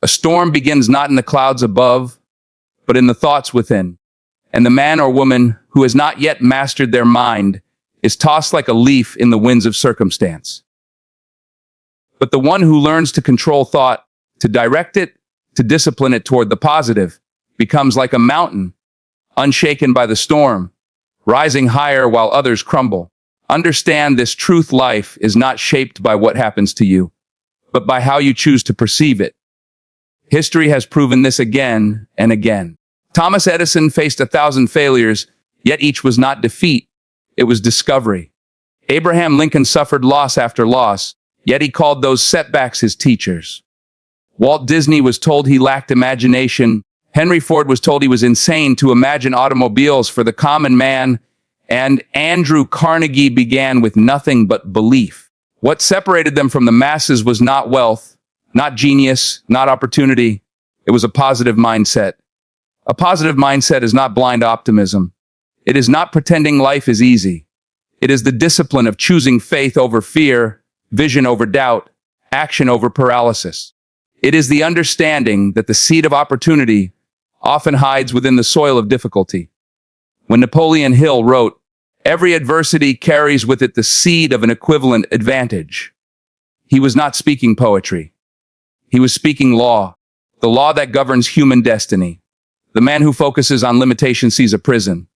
A storm begins not in the clouds above, but in the thoughts within. And the man or woman who has not yet mastered their mind is tossed like a leaf in the winds of circumstance. But the one who learns to control thought, to direct it, to discipline it toward the positive, becomes like a mountain, unshaken by the storm, rising higher while others crumble. Understand this truth: life is not shaped by what happens to you, but by how you choose to perceive it. History has proven this again and again. Thomas Edison faced 1,000 failures, yet each was not defeat, it was discovery. Abraham Lincoln suffered loss after loss, yet he called those setbacks his teachers. Walt Disney was told he lacked imagination. Henry Ford was told he was insane to imagine automobiles for the common man. And Andrew Carnegie began with nothing but belief. What separated them from the masses was not wealth, not genius, not opportunity. It was a positive mindset. A positive mindset is not blind optimism. It is not pretending life is easy. It is the discipline of choosing faith over fear, vision over doubt, action over paralysis. It is the understanding that the seed of opportunity often hides within the soil of difficulty. When Napoleon Hill wrote, "Every adversity carries with it the seed of an equivalent advantage," he was not speaking poetry. He was speaking law, the law that governs human destiny. The man who focuses on limitation sees a prison.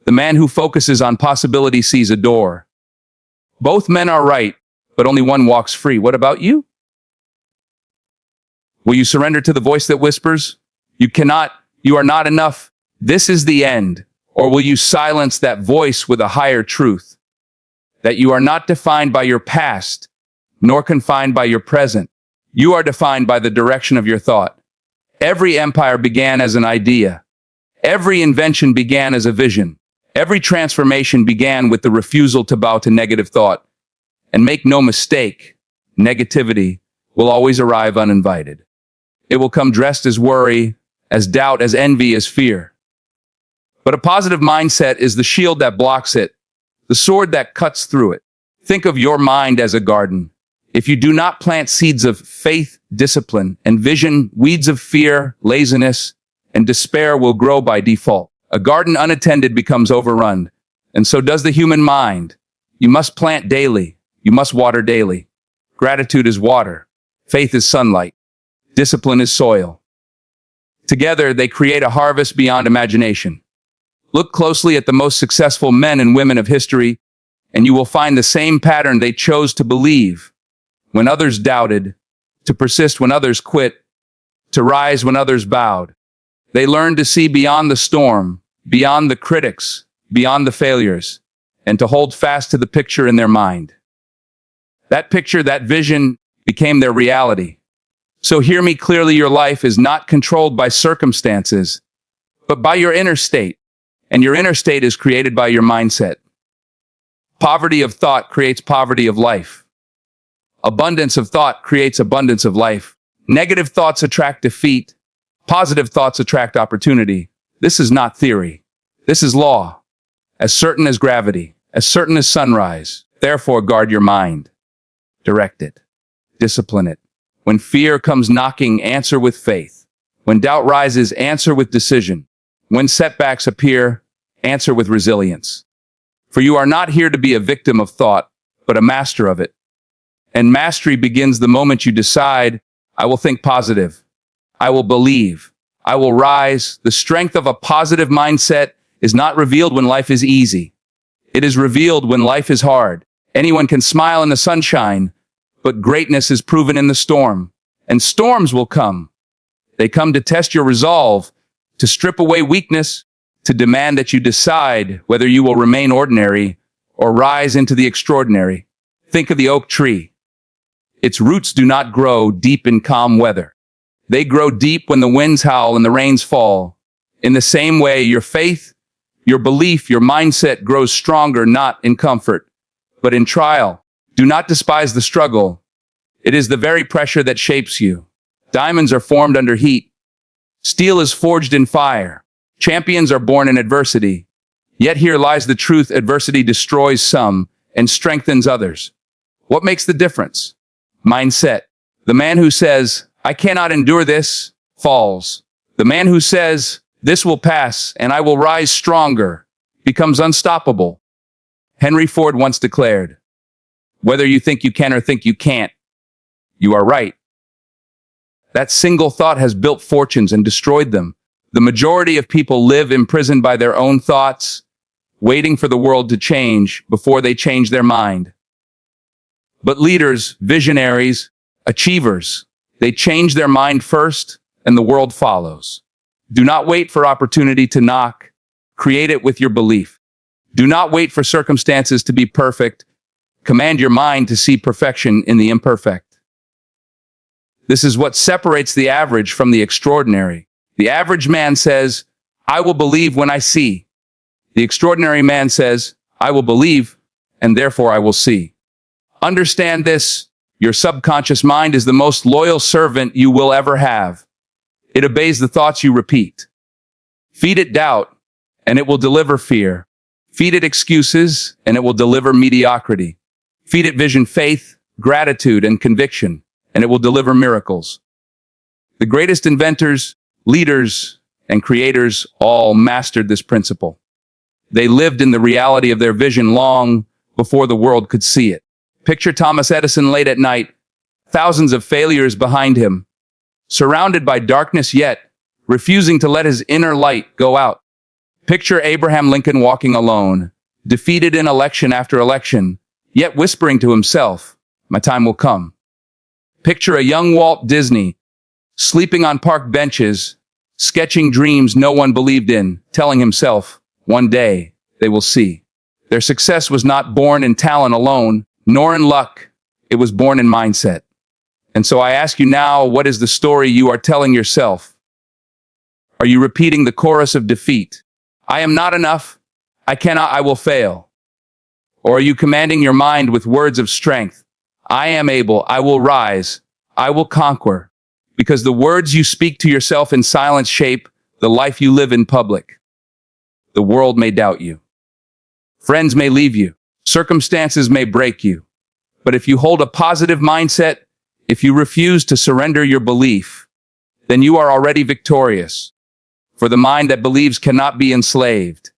The man who focuses on possibility sees a door. Both men are right, but only one walks free. What about you? Will you surrender to the voice that whispers, "You cannot, you are not enough, this is the end"? Or will you silence that voice with a higher truth? That you are not defined by your past, nor confined by your present. You are defined by the direction of your thought. Every empire began as an idea. Every invention began as a vision. Every transformation began with the refusal to bow to negative thought. And make no mistake, negativity will always arrive uninvited. It will come dressed as worry, as doubt, as envy, as fear. But a positive mindset is the shield that blocks it, the sword that cuts through it. Think of your mind as a garden. If you do not plant seeds of faith, discipline, and vision, weeds of fear, laziness, and despair will grow by default. A garden unattended becomes overrun, and so does the human mind. You must plant daily. You must water daily. Gratitude is water. Faith is sunlight. Discipline is soil. Together, they create a harvest beyond imagination. Look closely at the most successful men and women of history, and you will find the same pattern. They chose to believe when others doubted, to persist when others quit, to rise when others bowed. They learned to see beyond the storm, beyond the critics, beyond the failures, and to hold fast to the picture in their mind. That picture, that vision, became their reality. So hear me clearly: your life is not controlled by circumstances, but by your inner state. And your inner state is created by your mindset. Poverty of thought creates poverty of life. Abundance of thought creates abundance of life. Negative thoughts attract defeat. Positive thoughts attract opportunity. This is not theory. This is law. As certain as gravity, as certain as sunrise. Therefore, guard your mind. Direct it. Discipline it. When fear comes knocking, answer with faith. When doubt rises, answer with decision. When setbacks appear, answer with resilience. For you are not here to be a victim of thought, but a master of it. And mastery begins the moment you decide, I will think positive. I will believe. I will rise. The strength of a positive mindset is not revealed when life is easy. It is revealed when life is hard. Anyone can smile in the sunshine, but greatness is proven in the storm. And storms will come. They come to test your resolve, to strip away weakness, to demand that you decide whether you will remain ordinary or rise into the extraordinary. Think of the oak tree. Its roots do not grow deep in calm weather. They grow deep when the winds howl and the rains fall. In the same way, your faith, your belief, your mindset grows stronger not in comfort, but in trial. Do not despise the struggle. It is the very pressure that shapes you. Diamonds are formed under heat. Steel is forged in fire. Champions are born in adversity. Yet here lies the truth: adversity destroys some and strengthens others. What makes the difference? Mindset. The man who says, I cannot endure this, falls. The man who says, this will pass and I will rise stronger, becomes unstoppable. Henry Ford once declared, whether you think you can or think you can't, you are right. That single thought has built fortunes and destroyed them. The majority of people live imprisoned by their own thoughts, waiting for the world to change before they change their mind. But leaders, visionaries, achievers, they change their mind first and the world follows. Do not wait for opportunity to knock. Create it with your belief. Do not wait for circumstances to be perfect. Command your mind to see perfection in the imperfect. This is what separates the average from the extraordinary. The average man says, I will believe when I see. The extraordinary man says, I will believe, and therefore I will see. Understand this, your subconscious mind is the most loyal servant you will ever have. It obeys the thoughts you repeat. Feed it doubt, and it will deliver fear. Feed it excuses, and it will deliver mediocrity. Feed it vision, faith, gratitude, and conviction, and it will deliver miracles. The greatest inventors, leaders, and creators all mastered this principle. They lived in the reality of their vision long before the world could see it. Picture Thomas Edison late at night, thousands of failures behind him, surrounded by darkness yet refusing to let his inner light go out. Picture Abraham Lincoln walking alone, defeated in election after election, yet whispering to himself, my time will come. Picture a young Walt Disney, sleeping on park benches, sketching dreams no one believed in, telling himself, one day they will see. Their success was not born in talent alone, nor in luck. It was born in mindset. And so I ask you now, what is the story you are telling yourself? Are you repeating the chorus of defeat? I am not enough. I cannot, I will fail. Or are you commanding your mind with words of strength? I am able, I will rise, I will conquer. Because the words you speak to yourself in silence shape the life you live in public. The world may doubt you. Friends may leave you. Circumstances may break you. But if you hold a positive mindset, if you refuse to surrender your belief, then you are already victorious. For the mind that believes cannot be enslaved.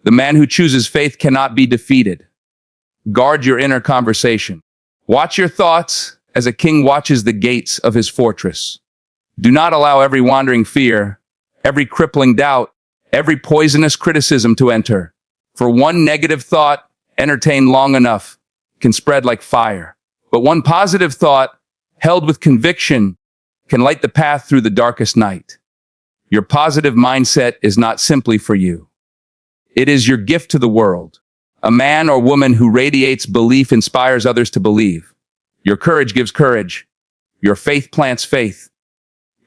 The man who chooses faith cannot be defeated. Guard your inner conversation. Watch your thoughts as a king watches the gates of his fortress. Do not allow every wandering fear, every crippling doubt, every poisonous criticism to enter. For one negative thought, entertained long enough, can spread like fire. But one positive thought, held with conviction, can light the path through the darkest night. Your positive mindset is not simply for you. It is your gift to the world. A man or woman who radiates belief inspires others to believe. Your courage gives courage. Your faith plants faith.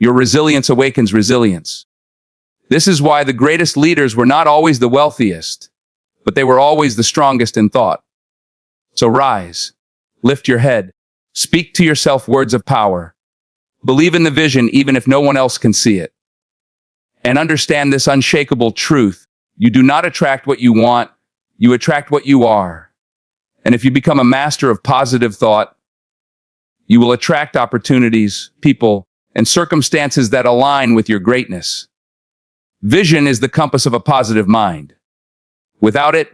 Your resilience awakens resilience. This is why the greatest leaders were not always the wealthiest, but they were always the strongest in thought. So rise, lift your head, speak to yourself words of power. Believe in the vision even if no one else can see it. And understand this unshakable truth. You do not attract what you want, you attract what you are. And if you become a master of positive thought, you will attract opportunities, people, and circumstances that align with your greatness. Vision is the compass of a positive mind. Without it,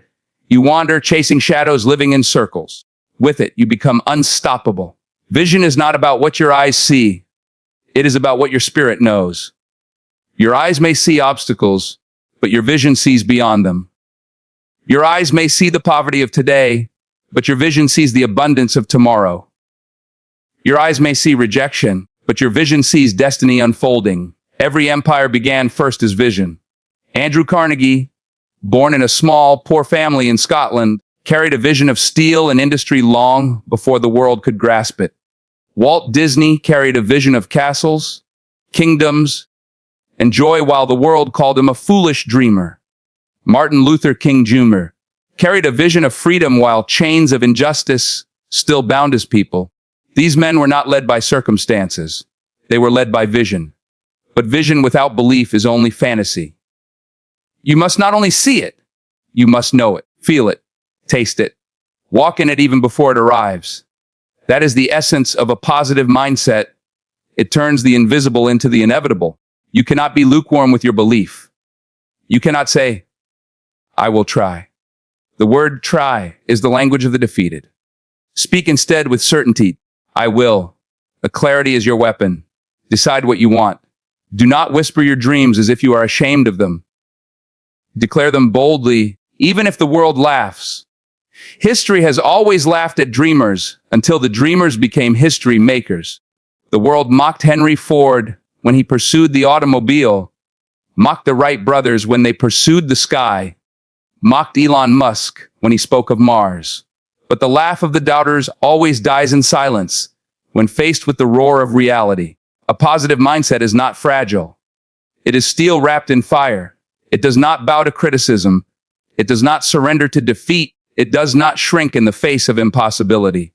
you wander chasing shadows, living in circles. With it, you become unstoppable. Vision is not about what your eyes see. It is about what your spirit knows. Your eyes may see obstacles, but your vision sees beyond them. Your eyes may see the poverty of today, but your vision sees the abundance of tomorrow. Your eyes may see rejection, but your vision sees destiny unfolding. Every empire began first as vision. Andrew Carnegie, born in a small, poor family in Scotland, carried a vision of steel and industry long before the world could grasp it. Walt Disney carried a vision of castles, kingdoms, and joy while the world called him a foolish dreamer. Martin Luther King Jr. carried a vision of freedom while chains of injustice still bound his people. These men were not led by circumstances. They were led by vision. But vision without belief is only fantasy. You must not only see it, you must know it, feel it, taste it, walk in it even before it arrives. That is the essence of a positive mindset. It turns the invisible into the inevitable. You cannot be lukewarm with your belief. You cannot say, I will try. The word try is the language of the defeated. Speak instead with certainty. I will. The clarity is your weapon. Decide what you want. Do not whisper your dreams as if you are ashamed of them. Declare them boldly, even if the world laughs. History has always laughed at dreamers until the dreamers became history makers. The world mocked Henry Ford when he pursued the automobile, mocked the Wright brothers when they pursued the sky, mocked Elon Musk when he spoke of Mars. But the laugh of the doubters always dies in silence when faced with the roar of reality. A positive mindset is not fragile. It is steel wrapped in fire. It does not bow to criticism. It does not surrender to defeat. It does not shrink in the face of impossibility.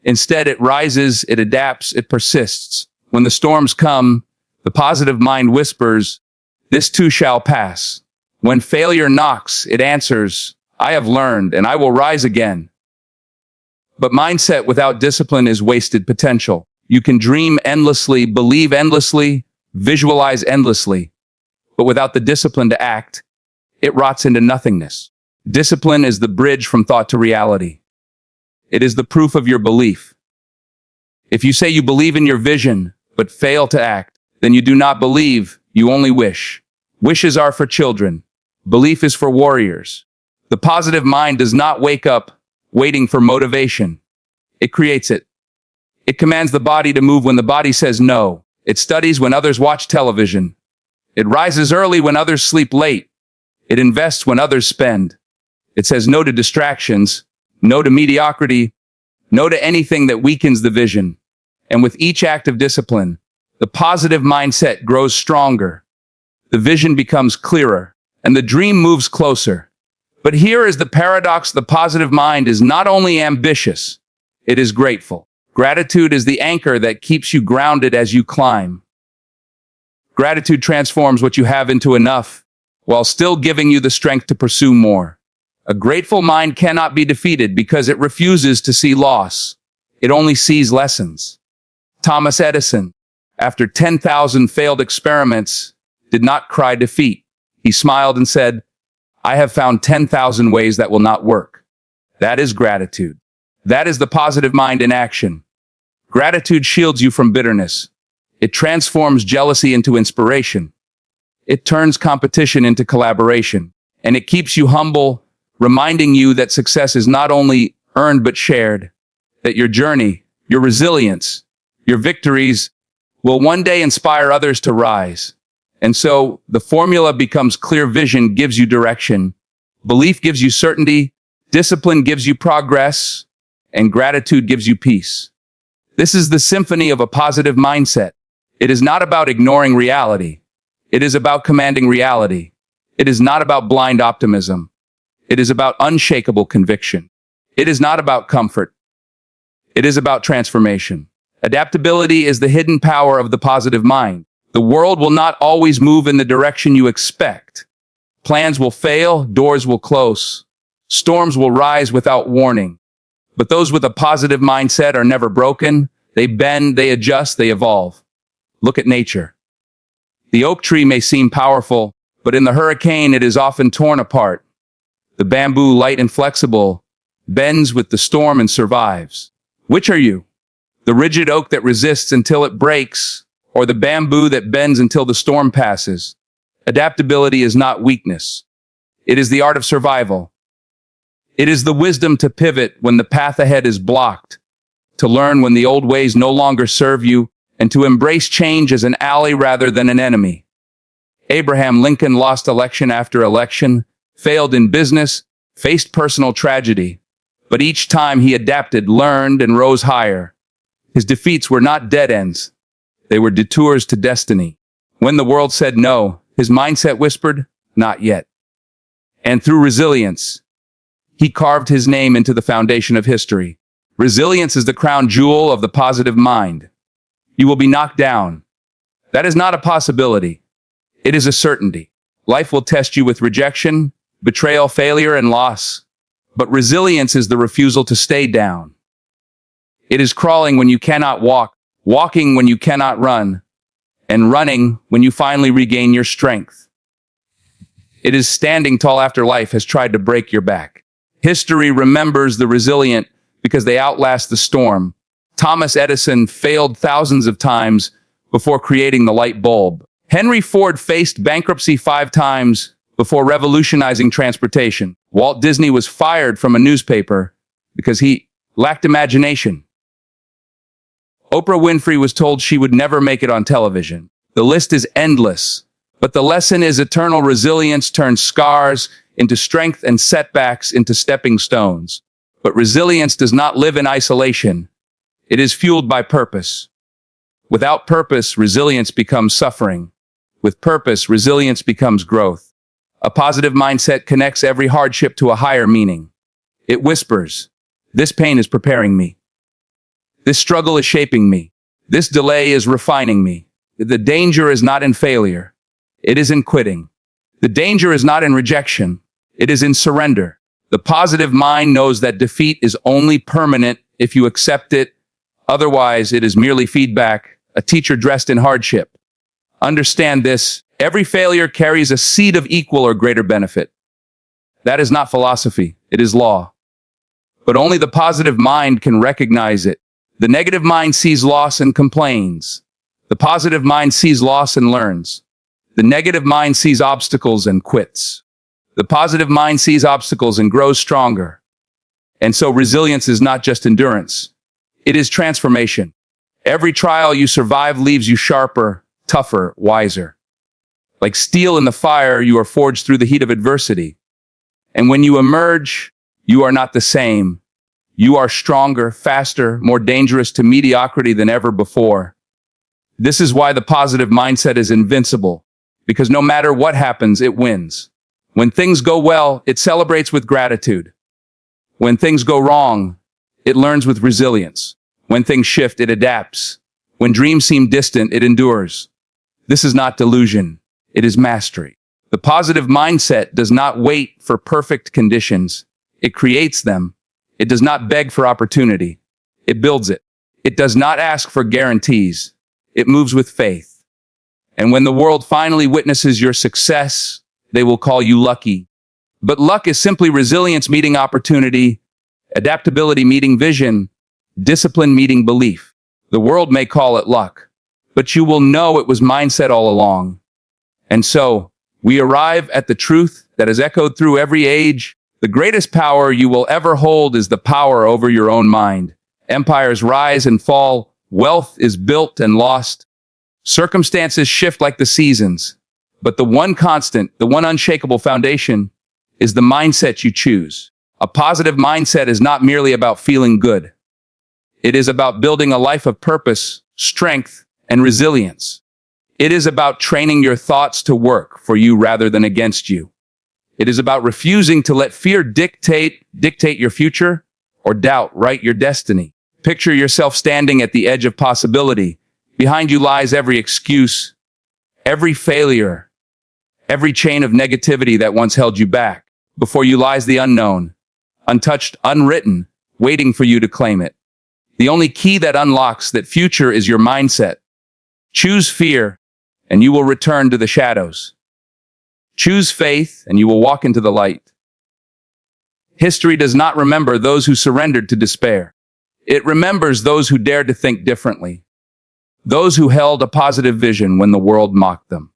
Instead, it rises, it adapts, it persists. When the storms come, the positive mind whispers, this too shall pass. When failure knocks, it answers, I have learned and I will rise again. But mindset without discipline is wasted potential. You can dream endlessly, believe endlessly, visualize endlessly. But without the discipline to act, it rots into nothingness. Discipline is the bridge from thought to reality. It is the proof of your belief. If you say you believe in your vision, but fail to act, then you do not believe, you only wish. Wishes are for children. Belief is for warriors. The positive mind does not wake up waiting for motivation. It creates it. It commands the body to move when the body says no. It studies when others watch television. It rises early when others sleep late. It invests when others spend. It says no to distractions, no to mediocrity, no to anything that weakens the vision. And with each act of discipline, the positive mindset grows stronger. The vision becomes clearer, and the dream moves closer. But here is the paradox: the positive mind is not only ambitious, it is grateful. Gratitude is the anchor that keeps you grounded as you climb. Gratitude transforms what you have into enough, while still giving you the strength to pursue more. A grateful mind cannot be defeated because it refuses to see loss. It only sees lessons. Thomas Edison, after 10,000 failed experiments, did not cry defeat. He smiled and said, I have found 10,000 ways that will not work. That is gratitude. That is the positive mind in action. Gratitude shields you from bitterness. It transforms jealousy into inspiration. It turns competition into collaboration. And it keeps you humble, reminding you that success is not only earned but shared. That your journey, your resilience, your victories will one day inspire others to rise. And so the formula becomes clear: vision gives you direction, belief gives you certainty, discipline gives you progress, and gratitude gives you peace. This is the symphony of a positive mindset. It is not about ignoring reality. It is about commanding reality. It is not about blind optimism. It is about unshakable conviction. It is not about comfort. It is about transformation. Adaptability is the hidden power of the positive mind. The world will not always move in the direction you expect. Plans will fail, doors will close, storms will rise without warning. But those with a positive mindset are never broken. They bend, they adjust, they evolve. Look at nature. The oak tree may seem powerful, but in the hurricane it is often torn apart. The bamboo, light and flexible, bends with the storm and survives. Which are you? The rigid oak that resists until it breaks, or the bamboo that bends until the storm passes? Adaptability is not weakness. It is the art of survival. It is the wisdom to pivot when the path ahead is blocked, to learn when the old ways no longer serve you, and to embrace change as an ally rather than an enemy. Abraham Lincoln lost election after election, failed in business, faced personal tragedy. But each time he adapted, learned, and rose higher. His defeats were not dead ends. They were detours to destiny. When the world said no, his mindset whispered, not yet. And through resilience, he carved his name into the foundation of history. Resilience is the crown jewel of the positive mind. You will be knocked down. That is not a possibility. It is a certainty. Life will test you with rejection, betrayal, failure, and loss. But resilience is the refusal to stay down. It is crawling when you cannot walk, walking when you cannot run, and running when you finally regain your strength. It is standing tall after life has tried to break your back. History remembers the resilient because they outlast the storm. Thomas Edison failed thousands of times before creating the light bulb. Henry Ford faced bankruptcy 5 times before revolutionizing transportation. Walt Disney was fired from a newspaper because he lacked imagination. Oprah Winfrey was told she would never make it on television. The list is endless, but the lesson is eternal resilience turns scars into strength and setbacks into stepping stones. But resilience does not live in isolation. It is fueled by purpose. Without purpose, resilience becomes suffering. With purpose, resilience becomes growth. A positive mindset connects every hardship to a higher meaning. It whispers, "This pain is preparing me. This struggle is shaping me. This delay is refining me." The danger is not in failure. It is in quitting. The danger is not in rejection. It is in surrender. The positive mind knows that defeat is only permanent if you accept it. Otherwise, it is merely feedback, a teacher dressed in hardship. Understand this. Every failure carries a seed of equal or greater benefit. That is not philosophy. It is law. But only the positive mind can recognize it. The negative mind sees loss and complains. The positive mind sees loss and learns. The negative mind sees obstacles and quits. The positive mind sees obstacles and grows stronger. And so resilience is not just endurance. It is transformation. Every trial you survive leaves you sharper, tougher, wiser. Like steel in the fire, you are forged through the heat of adversity. And when you emerge, you are not the same. You are stronger, faster, more dangerous to mediocrity than ever before. This is why the positive mindset is invincible, because no matter what happens, it wins. When things go well, it celebrates with gratitude. When things go wrong, it learns with resilience. When things shift, it adapts. When dreams seem distant, it endures. This is not delusion. It is mastery. The positive mindset does not wait for perfect conditions. It creates them. It does not beg for opportunity. It builds it. It does not ask for guarantees. It moves with faith. And when the world finally witnesses your success, they will call you lucky. But luck is simply resilience meeting opportunity, adaptability meeting vision, discipline meeting belief. The world may call it luck, but you will know it was mindset all along. And so, we arrive at the truth that has echoed through every age. The greatest power you will ever hold is the power over your own mind. Empires rise and fall. Wealth is built and lost. Circumstances shift like the seasons. But the one constant, the one unshakable foundation is the mindset you choose. A positive mindset is not merely about feeling good. It is about building a life of purpose, strength, and resilience. It is about training your thoughts to work for you rather than against you. It is about refusing to let fear dictate your future or doubt write your destiny. Picture yourself standing at the edge of possibility. Behind you lies every excuse, every failure, every chain of negativity that once held you back. Before you lies the unknown, untouched, unwritten, waiting for you to claim it. The only key that unlocks that future is your mindset. Choose fear, and you will return to the shadows. Choose faith, and you will walk into the light. History does not remember those who surrendered to despair. It remembers those who dared to think differently. Those who held a positive vision when the world mocked them.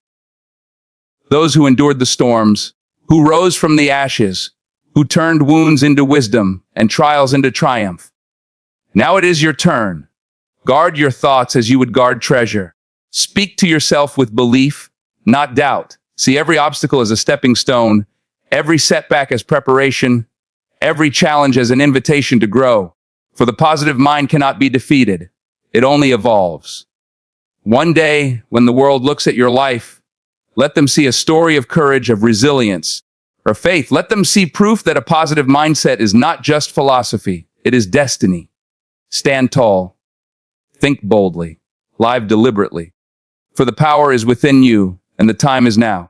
Those who endured the storms, who rose from the ashes, who turned wounds into wisdom and trials into triumph. Now it is your turn. Guard your thoughts as you would guard treasure. Speak to yourself with belief, not doubt. See every obstacle as a stepping stone, every setback as preparation, every challenge as an invitation to grow. For the positive mind cannot be defeated. It only evolves. One day, when the world looks at your life, let them see a story of courage, of resilience, or faith. Let them see proof that a positive mindset is not just philosophy, it is destiny. Stand tall. Think boldly. Live deliberately. For the power is within you, and the time is now.